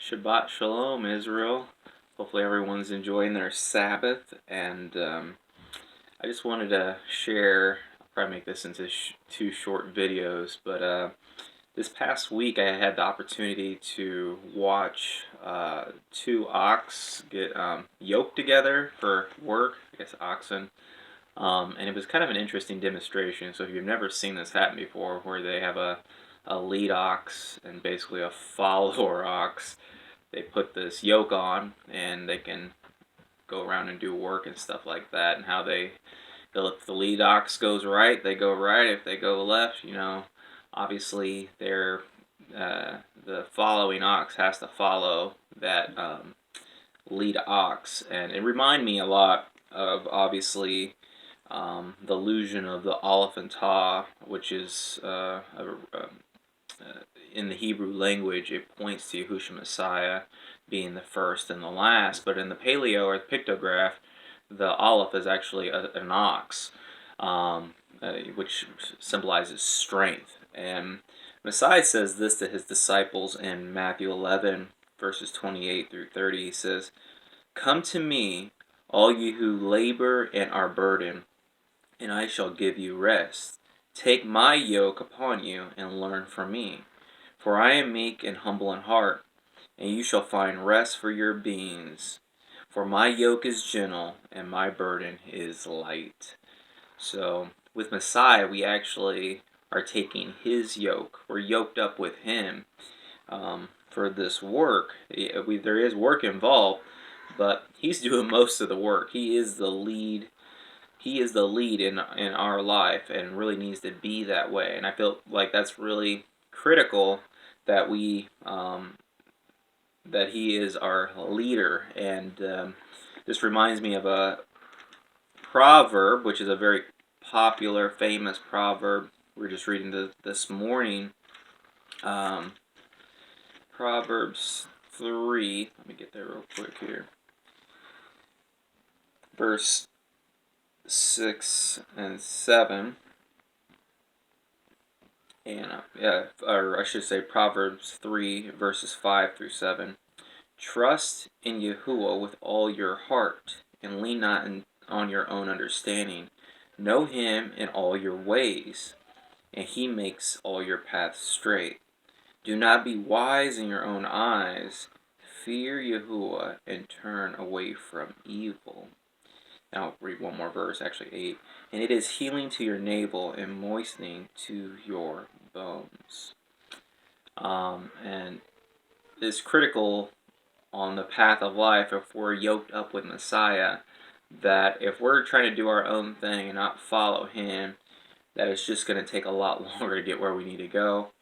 Shabbat Shalom, Israel. Hopefully everyone's enjoying their Sabbath, and I just wanted to share, I'll probably make this into two short videos, but this past week I had the opportunity to watch two ox get yoked together for work, I guess oxen, and it was kind of an interesting demonstration. So if you've never seen this happen before, where they have a lead ox and basically a follower ox, they put this yoke on and they can go around and do work and stuff like that, and how if the lead ox goes right, they go right. If they go left, obviously the following ox has to follow that lead ox. And it reminded me a lot of, obviously, the illusion of the Aleph and Tau, which is in the Hebrew language, it points to Yahushua Messiah being the first and the last. But in the Paleo or the pictograph, the Aleph is actually an ox, which symbolizes strength. And Messiah says this to his disciples in Matthew 11, verses 28 through 30. He says, "Come to me, all you who labor and are burdened, and I shall give you rest. Take my yoke upon you and learn from me. For I am meek and humble in heart, and you shall find rest for your beings. For my yoke is gentle and my burden is light." So with Messiah, we actually are taking his yoke. We're yoked up with him for this work. There is work involved, but he's doing most of the work. He is the lead. He is the lead in our life, and really needs to be that way. And I feel like that's really critical, that that he is our leader. And this reminds me of a proverb, which is a very popular, famous proverb. We're just reading this morning. Proverbs 3. Let me get there real quick here. Verse 6 and 7. And or I should say Proverbs 3, verses 5 through 7. "Trust in Yahuwah with all your heart, and lean not on your own understanding. Know him in all your ways, and he makes all your paths straight. Do not be wise in your own eyes. Fear Yahuwah and turn away from evil." And I'll read one more verse, actually 8. "And it is healing to your navel and moistening to your bones." And it's critical on the path of life, if we're yoked up with Messiah, that if we're trying to do our own thing and not follow him, that it's just going to take a lot longer to get where we need to go.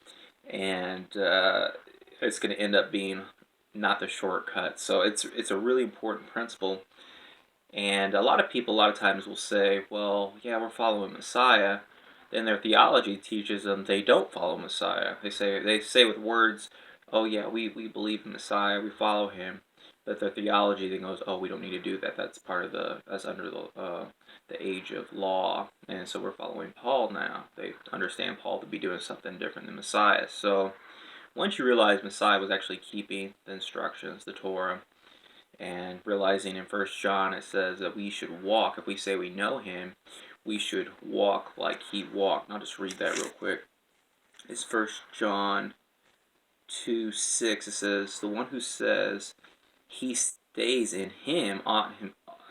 And it's going to end up being not the shortcut. So it's a really important principle. And a lot of people a lot of times will say, well, yeah, we're following Messiah. Then their theology teaches them they don't follow Messiah. They say with words, oh yeah, we believe in Messiah, we follow him. But their theology then goes, oh, we don't need to do that. That's under the age of law. And so we're following Paul now. They understand Paul to be doing something different than Messiah. So once you realize Messiah was actually keeping the instructions, the Torah, and realizing in 1 John it says that we should walk, if we say we know him, we should walk like he walked. And I'll just read that real quick. It's 1 John 2:6. It says, "The one who says he stays in him ought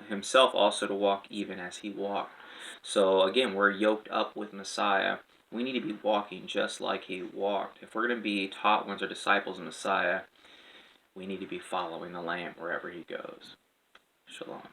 himself also to walk even as he walked." So again, we're yoked up with Messiah. We need to be walking just like he walked. If we're going to be taught ones or disciples of Messiah, we need to be following the Lamb wherever he goes. Shalom.